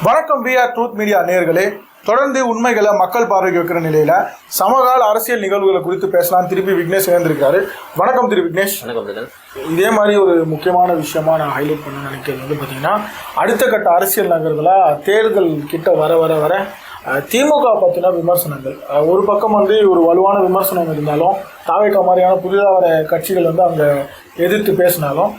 வணக்கம். VR truth media நேயர்களே, தொடர்ந்து உண்மைகளை மக்கள் பார்வைக்கு வைக்கிற நிலையில சமகால அரசியல் நிகழ்வுகளை குறித்து பேசலாம். திருப்பி விக்னேஷ் சேர்ந்திருக்காரு. வணக்கம் திரு விக்னேஷ். வணக்கம். இதே மாதிரி ஒரு முக்கியமான விஷயமா நான் ஹைலைட் பண்ண நினைக்கிறது வந்து பார்த்தீங்கன்னா, அடுத்த கட்ட அரசியல் நகர்களா தேர்தல் கிட்ட வர வர வர திமுக பற்றின விமர்சனங்கள் ஒரு பக்கம் வந்து ஒரு வலுவான விமர்சனம் இருந்தாலும், தாவேகா மாதிரியான புதிதாக வர கட்சிகள் வந்து அங்கே எதிர்த்து பேசினாலும்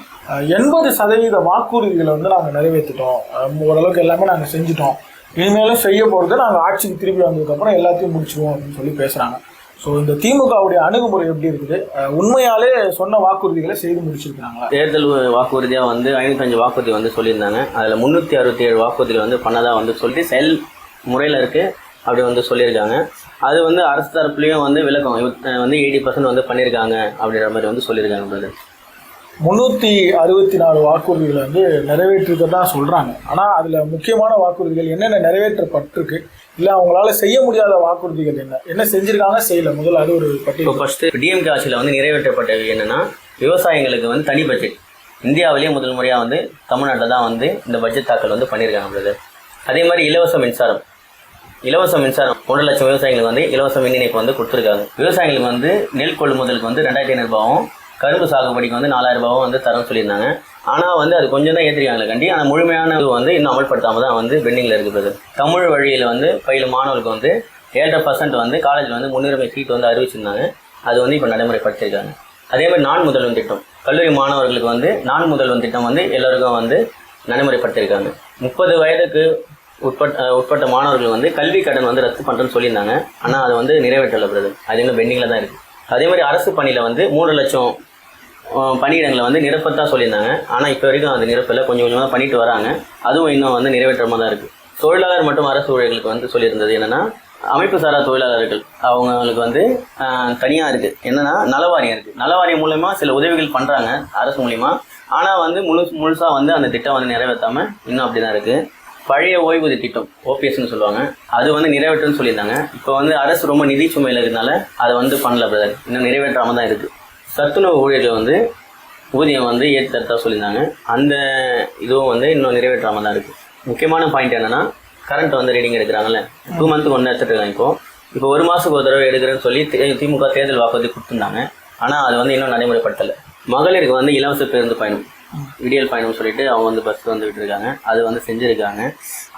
80% வாக்குறுதிகளை வந்து நாங்கள் நிறைவேற்றிட்டோம், ஓரளவுக்கு எல்லாமே நாங்கள் செஞ்சுட்டோம், இனிமேலும் செய்ய போகிறது நாங்கள் ஆட்சிக்கு திருப்பி வந்ததுக்கப்புறம் எல்லாத்தையும் முடிச்சுடுவோம் அப்படின்னு சொல்லி பேசுகிறாங்க. ஸோ இந்த திமுகவுடைய அணுகுமுறை எப்படி இருக்குது? உண்மையாலே சொன்ன வாக்குறுதிகளை செய்து முடிச்சிருக்கிறாங்களா? தேர்தல் வாக்குறுதியாக வந்து 505 வாக்குறுதி வந்து சொல்லியிருந்தாங்க. அதில் 367 வாக்குறுதிகள் வந்து பண்ணதாக வந்து சொல்லிட்டு செயல் முறையில் இருக்குது அப்படி வந்து சொல்லியிருக்காங்க. அது வந்து அரசு தரப்புலையும் வந்து விளக்கம் வந்து 80% வந்து பண்ணியிருக்காங்க அப்படின்ற மாதிரி வந்து சொல்லியிருக்காங்க. 364 வாக்குறுதிகளை வந்து நிறைவேற்றிருக்கதா சொல்கிறாங்க. ஆனால் அதில் முக்கியமான வாக்குறுதிகள் என்னென்ன நிறைவேற்றப்பட்டிருக்கு, இல்லை அவங்களால செய்ய முடியாத வாக்குறுதிகள் என்ன செஞ்சுருக்காங்க, செய்யலை, முதல்ல அது ஒரு பட்டியல். ஃபர்ஸ்ட்டு டிஎம்கே ஆட்சியில் வந்து நிறைவேற்றப்பட்டது என்னென்னா, விவசாயிகளுக்கு வந்து தனி பட்ஜெட். இந்தியாவிலேயே முதல் முறையாக வந்து தமிழ்நாட்டில் தான் வந்து இந்த பட்ஜெட் தாக்கல் வந்து பண்ணியிருக்காங்க. அதே மாதிரி இலவச மின்சாரம் 1 லட்சம் விவசாயிகளுக்கு வந்து இலவச மின் இணைப்பு வந்து கொடுத்துருக்காங்க. விவசாயிகளுக்கு வந்து நெல் கொள்முதலுக்கு வந்து 2500 ரூபாவும், கரும்பு சாகுபடிக்கு வந்து 4000 ரூபாவும் வந்து தரன்னு சொல்லியிருந்தாங்க. ஆனால் வந்து அது கொஞ்சம் தான் ஏற்றிருக்காங்களே கண்டி, ஆனால் முழுமையான இது வந்து இன்னும் அமல்படுத்தாமல் தான் வந்து பெண்டிங்கில் இருக்குது. தமிழ் வழியில் வந்து பயிலும் மாணவர்களுக்கு வந்து 7.5% வந்து காலேஜில் வந்து முன்னுரிமை சீட் வந்து அறிவிச்சிருந்தாங்க. அது வந்து இப்போ நடைமுறைப்படுத்தியிருக்காங்க. அதே மாதிரி நான் முதல்வன் திட்டம், கல்லூரி மாணவர்களுக்கு வந்து நான் முதல்வன் திட்டம் வந்து எல்லோருக்கும் வந்து நடைமுறைப்படுத்தியிருக்காங்க. 30 வயதுக்கு உட்பட்ட மாணவர்கள் வந்து கல்வி கடன் வந்து ரத்து பண்ணுறேன்னு சொல்லியிருந்தாங்க. ஆனால் அது வந்து நிறைவேற்றப்படுது, அது இன்னும் பெண்டிங்கில் தான் இருக்குது. அதே மாதிரி அரசு பணியில் வந்து 3 லட்சம் பணியிடங்களை வந்து நிரப்பத்தான் சொல்லியிருந்தாங்க. ஆனால் இப்போ வரைக்கும் அது நிரப்பலை, கொஞ்சம் கொஞ்சமாக பண்ணிட்டு வராங்க. அதுவும் இன்னும் வந்து நிறைவேற்றமாக தான் இருக்குது. தொழிலாளர் மற்றும் அரசு ஊழியர்களுக்கு வந்து சொல்லியிருந்தது என்னென்னா, அமைப்பு சாரா தொழிலாளர்கள் அவங்களுக்கு வந்து தனியாக இருக்குது. என்னென்னா நலவாரியம் இருக்குது. நலவாரியம் மூலமா சில உதவிகள் பண்ணுறாங்க அரசு மூலிமா. ஆனால் வந்து முழுசாக வந்து அந்த திட்டம் வந்து நிறைவேற்றாமல் இன்னும் அப்படி தான் இருக்குது. பழைய ஓய்வூதிய திட்டம் OPSன்னு சொல்லுவாங்க, அது வந்து நிறைவேற்றுன்னு சொல்லியிருந்தாங்க. இப்போ வந்து அரசு ரொம்ப நிதி சுமையில் இருக்கிறதுனால அதை வந்து பண்ணல பிரதர், இன்னும் நிறைவேற்றாமல் தான் இருக்குது. சத்துணவு ஊழியர்கள் வந்து ஊதியம் வந்து ஏற்றி தரத்தா சொல்லியிருந்தாங்க. அந்த இதுவும் வந்து இன்னும் நிறைவேற்றாமல் தான் இருக்குது. முக்கியமான பாயிண்ட் என்னென்னா, கரண்ட் வந்து ரீடிங் எடுக்கிறாங்கல்ல, 2 மந்த்துக்கு ஒன்று எடுத்துகிட்டு இருக்காங்க. இப்போ 1 மாதத்துக்கு ஒரு தடவை எடுக்கிறேன்னு சொல்லி திமுக தேர்தல் வாக்குறுதி கொடுத்துருந்தாங்க. ஆனால் அது வந்து இன்னும் நடைமுறைப்படுத்தலை. மகளிருக்கு வந்து இலவச பேருந்து பயணம், விடியல் பயணம் சொல்லிட்டு அவங்க வந்து பஸ் வந்து விட்டுருக்காங்க. அது வந்து செஞ்சுருக்காங்க.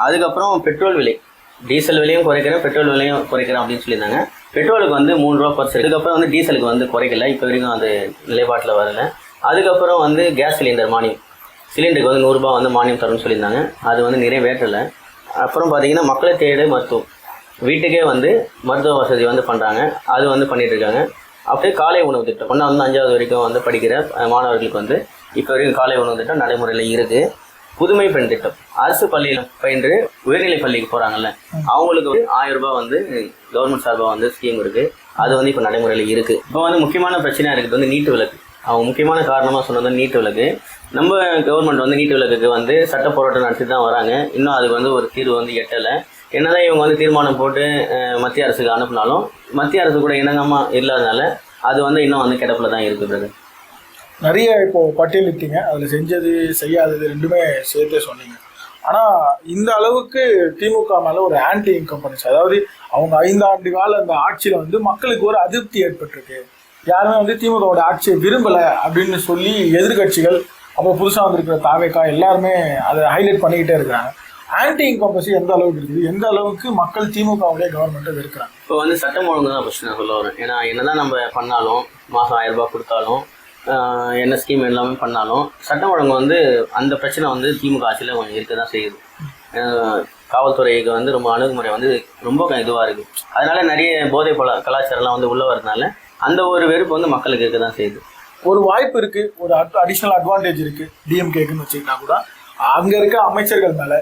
அதுக்கப்புறம் பெட்ரோல் விலை, டீசல் விலையும் குறைக்கிறேன், பெட்ரோல் விலையும் குறைக்கிறேன் அப்படின்னு சொல்லியிருந்தாங்க. பெட்ரோலுக்கு வந்து 3 ரூபா குறைச்சி, அதுக்கப்புறம் வந்து டீசலுக்கு வந்து குறைக்கல, இப்போ வரைக்கும் அது நிலைப்பாட்டில் வரல. அதுக்கப்புறம் வந்து கேஸ் சிலிண்டர் மானியம், சிலிண்டருக்கு வந்து 100 ரூபா வந்து மானியம் தரும்னு சொல்லியிருந்தாங்க. அது வந்து நிறைவேற்றலை. அப்புறம் பார்த்தீங்கன்னா மக்களை தேடு மருத்துவம், வீட்டுக்கே வந்து மருத்துவ வசதி வந்து பண்ணுறாங்க, அது வந்து பண்ணிட்டு இருக்காங்க. அப்படியே காலை உணவு திட்டம், 1ஆவது 5ஆவது வரைக்கும் வந்து படிக்கிற மாணவர்களுக்கு வந்து இப்போ வரைக்கும் காலை உணவு திட்டம் நடைமுறையில் இருக்குது. புதுமை பெண் திட்டம், அரசு பள்ளியில் பயின்று உயர்நிலை பள்ளிக்கு போகிறாங்கல்ல, அவங்களுக்கு 1000 ரூபாய் வந்து கவர்மெண்ட் சார்பாக வந்து ஸ்கீம் இருக்குது. அது வந்து இப்போ நடைமுறையில் இருக்குது. இப்போ வந்து முக்கியமான பிரச்சனையாக இருக்குது வந்து நீட்டு விலக்கு. அவங்க முக்கியமான காரணமாக சொன்னது நீட்டு விலக்கு. நம்ம கவர்மெண்ட் வந்து நீட்டு விலக்குக்கு வந்து சட்ட போராட்டம் நடத்தி தான் வராங்க. இன்னும் அதுக்கு வந்து ஒரு தீர்வு வந்து எட்டலை. என்னதான் இவங்க வந்து தீர்மானம் போட்டு மத்திய அரசுக்கு அனுப்பினாலும் மத்திய அரசு கூட இணங்கமாக இல்லாதனால அது வந்து இன்னும் வந்து கிடப்பில் தான் இருக்குது. நிறைய இப்போது பட்டியலிட்டீங்க, அதில் செஞ்சது செய்யாதது ரெண்டுமே சேர்த்தே சொன்னீங்க. ஆனால் இந்த அளவுக்கு திமுக மேலே ஒரு ஆன்டி இன்கம்பரன்ஸ், அதாவது அவங்க 5 ஆண்டு கால அந்த ஆட்சியில் வந்து மக்களுக்கு ஒரு அதிருப்தி ஏற்பட்டிருக்கு, யாருமே வந்து திமுகவோட ஆட்சியை விரும்பலை அப்படின்னு சொல்லி எதிர்கட்சிகள், அப்போ புதுசாக வந்திருக்கிற தாவேகா எல்லாருமே அதை ஹைலைட் பண்ணிக்கிட்டே இருக்கிறாங்க. ஆன்டி இன்கம்பரன்சி எந்த அளவுக்கு இருக்குது, எந்த அளவுக்கு மக்கள் திமுகவுடைய கவர்மெண்ட்டை வெறுக்கிறாங்க? இப்போ வந்து சட்டம் ஒழுங்கு தான் ஃபஸ்ட்டு நான் சொல்ல வரேன். ஏன்னா என்னதான் நம்ம பண்ணாலும், மாதம் 1000 ரூபாய் கொடுத்தாலும், என்ன ஸ்கீம் எல்லாமே பண்ணாலும், சட்டம் ஒழுங்கு வந்து அந்த பிரச்சனை வந்து திமுக ஆட்சியில் கொஞ்சம் இருக்க தான் செய்யுது. காவல்துறைக்கு வந்து ரொம்ப அணுகுமுறை வந்து ரொம்ப இதுவாக இருக்குது. அதனால நிறைய போதை கலாச்சாரம்லாம் வந்து உள்ளே வரதுனால அந்த ஒரு வெறுப்பு வந்து மக்களுக்கு இருக்க தான் செய்யுது. ஒரு வாய்ப்பு இருக்குது, ஒரு அடிஷ்னல் அட்வான்டேஜ் இருக்குது டிஎம்கேக்குன்னு வச்சுக்கிட்டா கூட, அங்கே இருக்க அமைச்சர்கள் மேலே,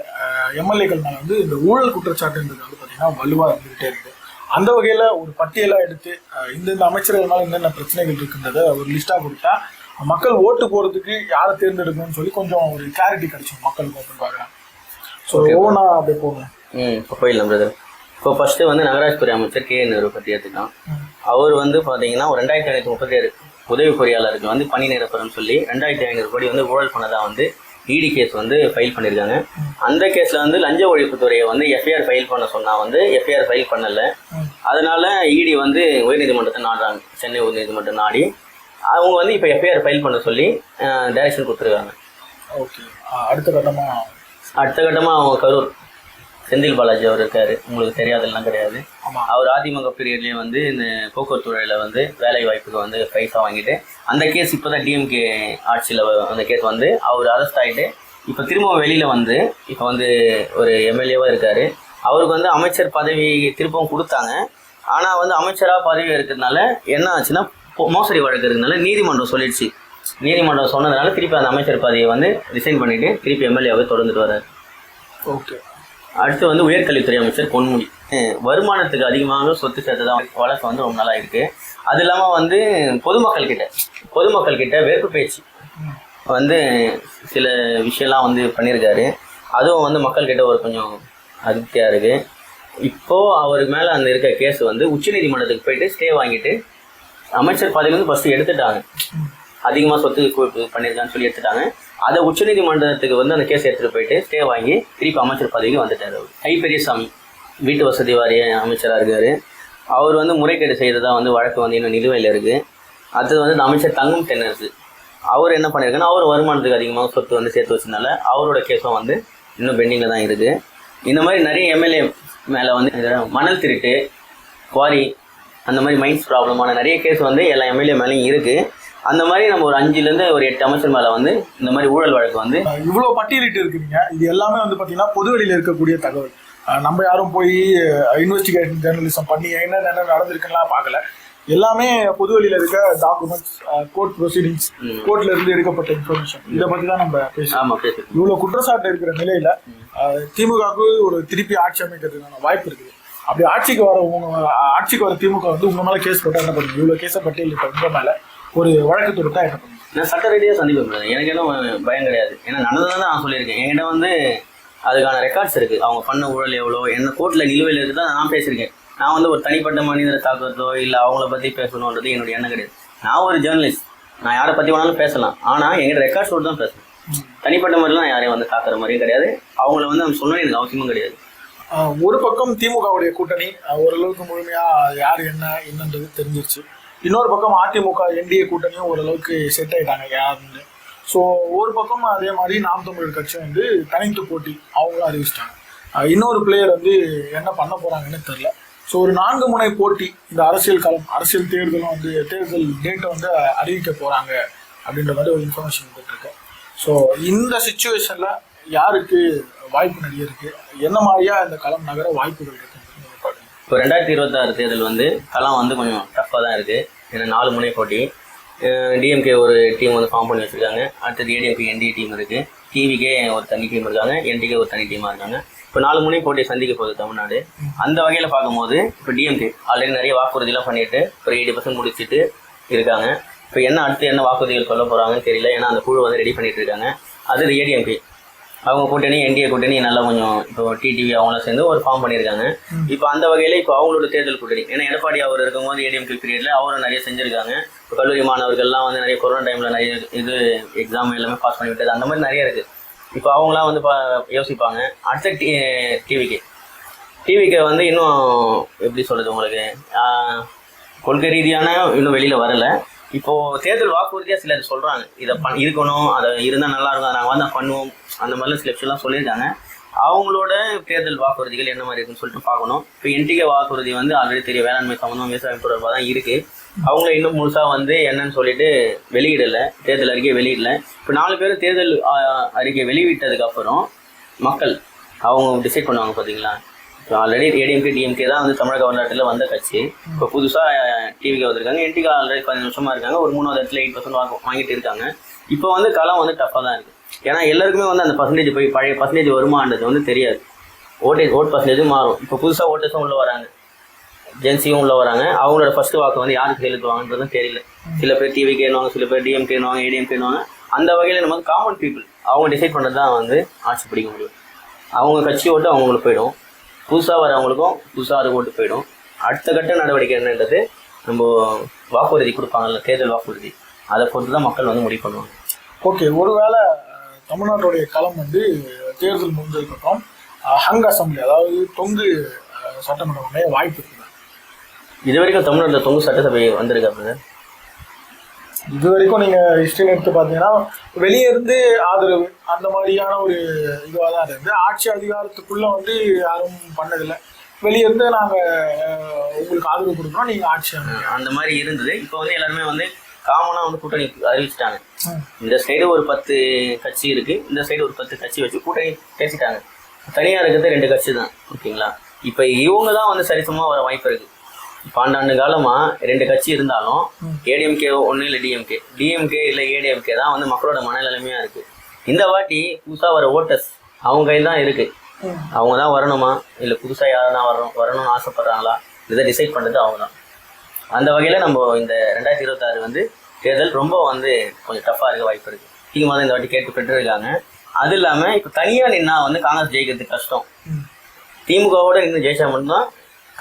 எம்எல்ஏக்கள் மேலே வந்து இந்த ஊழல் குற்றச்சாட்டுன்றது வந்து பார்த்திங்கன்னா வலுவாக இருந்துகிட்டே இருக்குது. அந்த வகையில் ஒரு பட்டியலாக எடுத்து இந்தந்த அமைச்சர்கள்னால என்னென்ன பிரச்சனைகள் இருக்குன்றதை ஒரு லிஸ்ட்டாக கொடுத்தா மக்கள் ஓட்டு போகிறதுக்கு யாரை தேர்ந்தெடுக்கணும்னு சொல்லி கொஞ்சம் ஒரு கிளாரிட்டி கிடைக்கும் மக்களுக்கு அப்படின்னு பார்க்குறாங்க. ஸோ ஓனா அப்படியே போகணும். இப்போ போயிடலாம் பிரதர். இப்போ ஃபஸ்ட்டு வந்து நகராட்சித்துறை அமைச்சர் KN நேரு பற்றி எடுத்துக்கலாம். அவர் வந்து பார்த்தீங்கன்னா 2537 உதவி பொறியாளருக்கு வந்து பணி நிரப்புறன்னு சொல்லி 2500 கோடி வந்து ஊழல் பண்ணதாக வந்து இடி கேஸ் வந்து ஃபைல் பண்ணியிருக்காங்க. அந்த கேஸில் வந்து லஞ்ச ஒழிப்புத்துறையை வந்து எஃப்ஐஆர் ஃபைல் பண்ண சொன்னால் வந்து எஃப்ஐஆர் ஃபைல் பண்ணலை. அதனால இடி வந்து உயர்நீதிமன்றத்தை நாடுறாங்க. சென்னை உயர்நீதிமன்றம் நாடி அவங்க வந்து இப்போ எஃப்ஐஆர் ஃபைல் பண்ண சொல்லி டைரக்ஷன் கொடுத்துருக்காங்க. ஓகே, அடுத்த கட்டமாக அவங்க கரூர் செந்தில் பாலாஜி அவர் இருக்காரு, உங்களுக்கு தெரியாதெல்லாம் கிடையாது. அவர் அதிமுக பீரியட்லேயே வந்து இந்த போக்குவரத்து துறையில் வந்து வேலை வாய்ப்புக்கு வந்து பைசா வாங்கிட்டு அந்த கேஸ் இப்போ தான் டிஎம்கே ஆட்சியில் அந்த கேஸ் வந்து அவர் அரெஸ்ட் ஆகிட்டு இப்போ திரும்ப வெளியில் வந்து இப்போ வந்து ஒரு எம்எல்ஏவாக இருக்கார். அவருக்கு வந்து அமைச்சர் பதவி திரும்பவும் கொடுத்தாங்க. ஆனால் வந்து அமைச்சராக பதவி இருக்கிறதுனால என்ன ஆச்சுன்னா மோசடி வழக்கு இருக்கிறதுனால நீதிமன்றம் சொல்லிடுச்சு. நீதிமன்றம் சொன்னதுனால திருப்பி அந்த அமைச்சர் பதவியை வந்து ரிசைன் பண்ணிவிட்டு திருப்பி எம்எல்ஏவாக தொடர்ந்துட்டு வர்றார். ஓகே, அடுத்து வந்து உயர்கல்வித்துறை அமைச்சர் பொன்முடி வருமானத்துக்கு அதிகமாக சொத்து சேர்த்ததான் வழக்கு வந்து ரொம்ப நாளாக இருக்குது. அது இல்லாமல் வந்து பொதுமக்கள் கிட்ட வேர்ப்பு பேச்சு வந்து சில விஷயம்லாம் வந்து பண்ணியிருக்காரு. அதுவும் வந்து மக்கள்கிட்ட ஒரு கொஞ்சம் அதிருப்தியாக இருக்குது. இப்போது அவருக்கு மேலே அந்த இருக்க கேஸ் வந்து உச்சநீதிமன்றத்துக்கு போயிட்டு ஸ்டே வாங்கிட்டு அமைச்சர் பதவி வந்து ஃபஸ்ட்டு எடுத்துட்டாங்க. அதிகமாக சொத்து பண்ணியிருக்கான்னு சொல்லி எடுத்துட்டாங்க. அதை உச்சநீதிமன்றத்துக்கு வந்து அந்த கேஸ் எடுத்துகிட்டு போயிட்டு ஸ்டே வாங்கி திருப்பி அமைச்சர் பதவிக்கு வந்துட்டார். அவர் ஐ பெரியசாமி வீட்டு வசதி வாரிய அமைச்சராக இருக்கார். அவர் வந்து முறைகேடு செய்ததாக வந்து வழக்கு வந்து இன்னும் நிலுவையில் இருக்குது. அடுத்தது வந்து இந்த அமைச்சர் தங்கும் தென்னரசு அவர் என்ன பண்ணியிருக்காருன்னா அவர் வருமானத்துக்கு அதிகமாக சொத்து வந்து சேர்த்து வச்சதுனால அவரோட கேஸும் வந்து இன்னும் பெண்டிங்கில் தான் இருக்குது. இந்த மாதிரி நிறைய எம்எல்ஏ மேலே வந்து மணல் திருட்டு, குவாரி, அந்த மாதிரி மைன்ஸ் ப்ராப்ளமான நிறைய கேஸ் வந்து எல்லா எம்எல்ஏ மேலேயும் இருக்குது. அந்த மாதிரி நம்ம ஒரு 5லேருந்து ஒரு 8 அமைச்சர் மேலே வந்து இந்த மாதிரி ஊழல் வழக்கு வந்து இவ்வளோ பட்டியலிட்டு இருக்கிறீங்க. இது எல்லாமே வந்து பார்த்தீங்கன்னா பொதுவெளியில் இருக்கக்கூடிய தகவல். நம்ம யாரும் போய் இன்வெஸ்டிகேஷன் ஜேர்னலிசம் பண்ணி என்ன நடந்திருக்குன்னா பார்க்கல. எல்லாமே பொதுவெளியில் இருக்க டாக்குமெண்ட்ஸ், கோர்ட் ப்ரொசீடிங்ஸ், கோர்ட்ல இருந்து எடுக்கப்பட்ட இன்ஃபர்மேஷன், இதை பற்றி தான் நம்ம பேசுவோம். இவ்வளோ குற்றச்சாட்டு இருக்கிற நிலையில திமுகவுக்கு ஒரு திருப்பி ஆட்சி அமைக்கிறதுக்கான வாய்ப்பு இருக்குது. அப்படி ஆட்சிக்கு வர திமுக வந்து உங்க மேலே கேஸ் போட்டால் என்ன பண்ணுங்க? இவ்வளோ கேஸை பட்டியலிட்ட உங்க மேலே ஒரு வழக்கு தொடுத்தா என்ன பண்ணுங்க? நான் சட்ட ரீதியாக சந்திப்பேன். எனக்கு எதுவும் பயம் கிடையாது. ஏன்னா நடந்ததான் நான் சொல்லியிருக்கேன். என்கிட்ட வந்து அதுக்கான ரெக்கார்ட்ஸ் இருக்குது. அவங்க பண்ண ஊழல் எவ்வளோ என்ன கோர்ட்டில் நிலுவையில் இருக்குது தான் நான் பேசியிருக்கேன். நான் வந்து ஒரு தனிப்பட்ட மனிதரை தாக்குறதோ இல்லை அவங்கள பற்றி பேசணுன்றது என்னுடைய எண்ணம் கிடையாது. நான் ஒரு ஜேர்னலிஸ்ட், நான் யாரை பற்றி வேணாலும் பேசலாம். ஆனால் எங்கிட்ட ரெக்கார்ட்ஸோடு தான் பேசுவேன். தனிப்பட்ட மாதிரிலாம் யாரையும் வந்து தாக்குற மாதிரியும் கிடையாது. அவங்கள வந்து அவங்க சொல்லணும் எனக்கு அவசியமும் கிடையாது. ஒரு பக்கம் திமுகவுடைய கூட்டணி ஓரளவுக்கு முழுமையாக யார் என்னன்றது தெரிஞ்சிருச்சு. இன்னொரு பக்கம் அதிமுக என்டிஏ கூட்டணியும் ஓரளவுக்கு செட் ஆகிட்டாங்க யாருன்னு. ஸோ ஒரு பக்கம் அதே மாதிரி நாம் தமிழர் கட்சி வந்து தனித்து போட்டி அவங்களும் அறிவிச்சிட்டாங்க. இன்னொரு பிளேயர் வந்து என்ன பண்ண போகிறாங்கன்னு தெரில. ஸோ ஒரு 4 முனை போட்டி இந்த அரசியல் தேர்தலும் வந்து தேர்தல் டேட்டை வந்து அறிவிக்க போகிறாங்க அப்படின்ற மாதிரி ஒரு இன்ஃபர்மேஷன் போட்டிருக்கு. ஸோ இந்த சுச்சுவேஷனில் யாருக்கு வாய்ப்பு நிறைய இருக்குது, என்ன மாதிரியா இந்த களம் நகர வாய்ப்புகள் இருக்குது? இப்போ 2026 தேர்தல் வந்து களம் வந்து கொஞ்சம் டஃப்பாக தான் இருக்குது. ஏன்னா 4 முனை போட்டி. டிஎம்கே ஒரு டீம் வந்து ஃபார்ம் பண்ணி வச்சுருக்காங்க. அடுத்தது ஏடிஎம்கே என்டிஏ டீம் இருக்குது. டிவிக்கே ஒரு தனி டீம் இருக்காங்க. என்டிகே ஒரு தனி டீமாக இருக்காங்க. இப்போ 4 முனை போட்டியை சந்திக்க போகுது தமிழ்நாடு. அந்த வகையில் பார்க்கும்போது இப்போ டிஎம்கே ஆல்ரெடி நிறைய வாக்குறுதிலாம் பண்ணிட்டு ஒரு 80% முடிச்சுட்டு இருக்காங்க. இப்போ அடுத்து என்ன வாக்குறுதிகள் சொல்ல போகிறாங்கன்னு தெரியல. ஏன்னா அந்த குழு வந்து ரெடி பண்ணிட்டு இருக்காங்க. அது ஏடிஎம்கே அவங்க கூட்டணி என்டிஏ கூட்டணி நல்லா கொஞ்சம் இப்போ டிடிவி அவங்களாம் சேர்ந்து ஒரு ஃபார்ம் பண்ணியிருக்காங்க. இப்போ அந்த வகையில் இப்போ அவங்களோட தேர்தல் கூட்டணி, ஏன்னா எடப்பாடி அவர் இருக்கும்போது ஏடிஎம்கே பீரியடில் அவரும் நிறைய செஞ்சுருக்காங்க. இப்போ கல்லூரி மாணவர்கள்லாம் வந்து நிறைய கொரோனா டைமில் நிறைய எக்ஸாம் எல்லாமே பாஸ் பண்ணி விட்டது, அந்த மாதிரி நிறைய இருக்குது. இப்போ அவங்களாம் வந்து யோசிப்பாங்க. அடுத்த டிவிக்கு வந்து இன்னும் எப்படி சொல்கிறது உங்களுக்கு கொள்கை ரீதியான இன்னும் வெளியில் வரலை. இப்போது தேர்தல் வாக்குறுதியாக சிலர் சொல்கிறாங்க, இதை இருக்கணும், அதை இருந்தால் நல்லாயிருக்கும், நாங்கள் வந்து பண்ணுவோம், அந்த மாதிரிலாம் சில விஷயம்லாம் சொல்லியிருக்காங்க. அவங்களோட தேர்தல் வாக்குறுதிகள் என்ன மாதிரி இருக்குன்னு சொல்லிட்டு பார்க்கணும். இப்போ என்டிகே வாக்குறுதி வந்து ஆல்ரெடி தெரியும், வேளாண்மை சம்மந்தம் விவசாயம் தொடர்பாக தான் இருக்குது. அவங்கள இன்னும் முழுசாக வந்து என்னன்னு சொல்லிட்டு வெளியிடலை, தேர்தல் அறிக்கை வெளியிடல. இப்போ 4 பேர் தேர்தல் அறிக்கை வெளியிட்டதுக்கப்புறம் மக்கள் அவங்க டிசைட் பண்ணுவாங்க. பார்த்தீங்களா, இப்போ ஆல்ரெடி ஏடிஎம்கே டிஎம்கே தான் வந்து தமிழக வரலாற்றில் வந்த கட்சி. இப்போ புதுசாக டிவிக்கு வந்திருக்காங்க. என்டிகே ஆல்ரெடி 15 வருஷமாக இருக்காங்க. ஒரு 3வது இடத்துல 8% வாங்கிட்டு இருக்காங்க. இப்போ வந்து களம் வந்து டஃப்பாக தான் இருக்குது. ஏன்னா எல்லாருக்குமே வந்து அந்த பர்சன்டேஜ் போய் பழைய பர்சன்டேஜ் வருமானது வந்து தெரியாது. ஓட் பர்சன்டேஜும் மாறும். இப்போ புதுசாக ஓட்டர்ஸும் உள்ளே வராங்க, ஜென்சியும் உள்ளே வராங்க. அவங்களோட ஃபஸ்ட்டு வாக்கு வந்து யாருக்கு செலுத்துவாங்கன்றதும் தெரியல. சில பேர் டிவிக்கேனுவாங்க, சில பேர் டிஎம்கேனுவாங்க, ஏடிஎம்கேனுவாங்க. அந்த வகையில் நம்ம வந்து காமன் பீப்புள் அவங்க டிசைட் பண்ணுறது தான் வந்து ஆட்சி பிடிக்க முடியும். அவங்க கட்சி ஓட்டு அவங்களுக்கு போயிடும், புதுசாக வரவங்களுக்கும் புதுசாக அது ஓட்டு போயிடும். அடுத்த கட்ட நடவடிக்கை என்னன்றது நம்ம வாக்குறுதி கொடுப்பாங்கல்ல, தேர்தல் வாக்குறுதி, அதை பொறுத்து தான் மக்கள் வந்து முடிவு பண்ணுவாங்க. ஓகே, ஒருவேளை தமிழ்நாட்டுடைய களம் வந்து தேர்தல் முடிஞ்சதுக்கப்புறம் ஹங் அசம்பிளி, அதாவது தொங்கு சட்டமன்றம் அமைய வாய்ப்பு இருக்குது. இது வரைக்கும் தமிழ்நாட்டில் தொங்கு சட்டசபை வந்திருக்காங்க. இது வரைக்கும் நீங்கள் ஹிஸ்ட்ரின்னு எடுத்து பார்த்தீங்கன்னா வெளியே இருந்து ஆதரவு அந்த மாதிரியான ஒரு இதுவாக தான் இருக்குது. ஆட்சி அதிகாரத்துக்குள்ளே வந்து யாரும் பண்ணதில்லை. வெளியே இருந்து நாங்கள் உங்களுக்கு ஆதரவு கொடுக்குறோம், நீங்கள் ஆட்சி அந்த மாதிரி இருந்தது. இப்போ வந்து எல்லாருமே வந்து காமனாக வந்து கூட்டணி அறிவிச்சிட்டாங்க. இந்த சைடு ஒரு 10 கட்சி இருக்குது, இந்த சைடு ஒரு 10 கட்சி வச்சு கூட்டணி பேசிட்டாங்க. தனியாக இருக்கிறது 2 கட்சி தான். ஓகேங்களா? இப்போ இவங்க தான் வந்து சரிசமாக வர வாய்ப்பு இருக்குது. பன்னெண்டு காலமாக 2 கட்சி இருந்தாலும் ஏடிஎம்கே ஒன்று இல்லை டிஎம்கே இல்லை ஏடிஎம்கே தான் வந்து மக்களோட மனநிலைமையாக இருக்குது. இந்த வாட்டி புதுசாக வர ஓட்டர்ஸ் அவங்க கையில் தான் இருக்குது. அவங்க தான் வரணுமா இல்லை புதுசாக யாருன்னா வரணும்னு ஆசைப்பட்றாங்களா இதை டிசைட் பண்ணுறது அவங்க தான். அந்த வகையில் நம்ம இந்த 2026 வந்து தேர்தல் ரொம்ப வந்து கொஞ்சம் டஃப்பாக இருக்க வாய்ப்பு இருக்குது. அதிகமாக தான் இந்த வாட்டி கேட்டு பெற்றுருக்காங்க. அது இல்லாமல் இப்போ தனியாக நின்னா வந்து காங்கிரஸ் ஜெயிக்கிறதுக்கு கஷ்டம். திமுகவோட நின்று ஜெயிச்சா மட்டும்தான்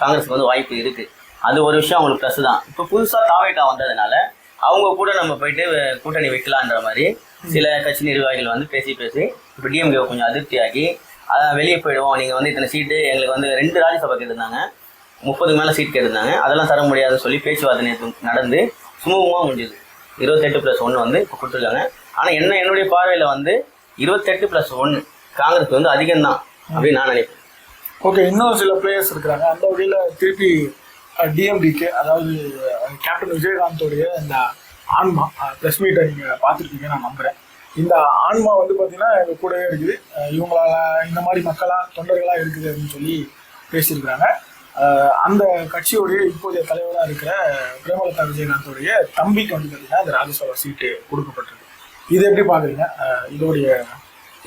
காங்கிரஸுக்கு வந்து வாய்ப்பு இருக்குது. அது ஒரு விஷயம் அவங்களுக்கு ப்ளஸ் தான். இப்போ புதுசாக தாவேட்டா வந்ததுனால அவங்க கூட நம்ம போயிட்டு கூட்டணி வைக்கலான்ற மாதிரி சில கட்சி நிர்வாகிகள் வந்து பேசி இப்போ டிஎம்கே கொஞ்சம் அதிருப்தியாகி வெளியே போயிடுவோம், நீங்கள் வந்து இத்தனை சீட்டு எங்களுக்கு வந்து 2 ராஜ்யசபா கேட்டிருந்தாங்க, 30 மேலே சீட் கேட்டிருந்தாங்க, அதெல்லாம் தர முடியாதுன்னு சொல்லி பேச்சுவார்த்தை நேற்று நடந்து சுமூகமாக முடிஞ்சுது. 28+1 வந்து இப்போ கொடுத்துருக்காங்க. ஆனால் என்னுடைய பார்வையில் வந்து 28+1 காங்கிரஸ் வந்து அதிகம்தான் அப்படின்னு நான் நினைப்பேன். ஓகே, இன்னும் சில பிளேயர்ஸ் இருக்கிறாங்க. அந்த வகையில் திருப்பி டிஎம்டிகே, அதாவது கேப்டன் விஜயகாந்தோடைய இந்த ஆன்மா ப்ரெஸ் மீட்டை நீங்கள் பார்த்துருக்கீங்க நான் நம்புகிறேன். இந்த ஆன்மா வந்து பார்த்தீங்கன்னா எங்கள் கூடவே இருக்குது. இவங்களால இந்த மாதிரி மக்களாக தொண்டர்களாக இருக்குது அப்படின்னு சொல்லி பேசியிருக்கிறாங்க. அந்த கட்சியோடைய இப்போதைய தலைவராக இருக்கிற பிரேமலதா விஜயகாந்தோடைய தம்பிக்கு வந்து பார்த்தீங்கன்னா இந்த ராஜ்யசபா சீட்டு கொடுக்கப்பட்டிருக்கு. இது எப்படி பார்க்குறீங்க?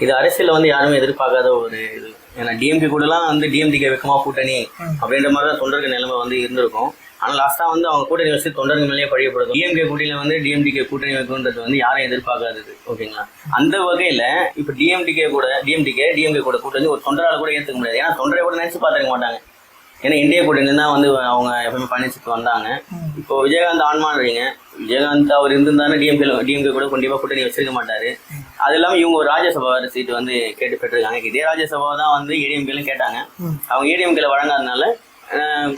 இது அரசியலில் வந்து யாருமே எதிர்பார்க்காத ஒரு இது. ஏன்னா டிஎம்கே கூடலாம் வந்து டிஎம்டிகே வைக்கமா கூட்டணி அப்படின்ற மாதிரி தான் தொண்டர்கள் நிலைமை வந்து இருந்திருக்கும். ஆனால் லாஸ்ட்டாக வந்து அவங்க கூட்டணி வச்சு தொண்டர்கள் மேலேயே பழியப்படுது. டிஎம்கே கூட்டணியில் வந்து டிஎம்டிகே கூட்டணி வைக்கும்ன்றது வந்து யாரும் எதிர்பார்க்காதது. ஓகேங்களா? அந்த வகையில் இப்போ டிஎம்கே கூட கூட்டணி ஒரு தொண்டரால் கூட ஏற்றுக்க முடியாது. ஏன்னா தொண்டரை கூட நினச்சி பார்த்துக்க மாட்டாங்க. ஏன்னா இந்திய கூட்டணி தான் வந்து அவங்க எப்பவுமே பயணிச்சுட்டு வந்தாங்க. இப்போ விஜயகாந்த் ஆன்மான்றீங்க, விஜயகாந்த் அவர் இருந்திருந்தாலும் டிஎம்கே கூட கண்டிப்பாக கூட்டணி வச்சிருக்க மாட்டாரு. அது இல்லாமல் இவங்க ஒரு ராஜ்யசபா சீட்டு வந்து கேட்டு பெற்றிருக்காங்க. இதே ராஜ்யசபா தான் வந்து ஏடிஎம்கேலும் கேட்டாங்க. அவங்க ஏடிஎம்கேல வழங்காதனால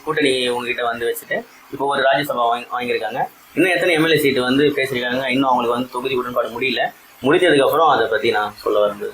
கூட்டணி உங்ககிட்ட வந்து வச்சுட்டு இப்போ ஒரு ராஜ்யசபா வாங்கியிருக்காங்க. இன்னும் எத்தனை எம்எல்ஏ சீட்டு வந்து பேசியிருக்காங்க. இன்னும் அவங்களுக்கு வந்து தொகுதி உடன்பாடு முடியல. முடிஞ்சதுக்கப்புறம் அதை பற்றி நான் சொல்ல வருது.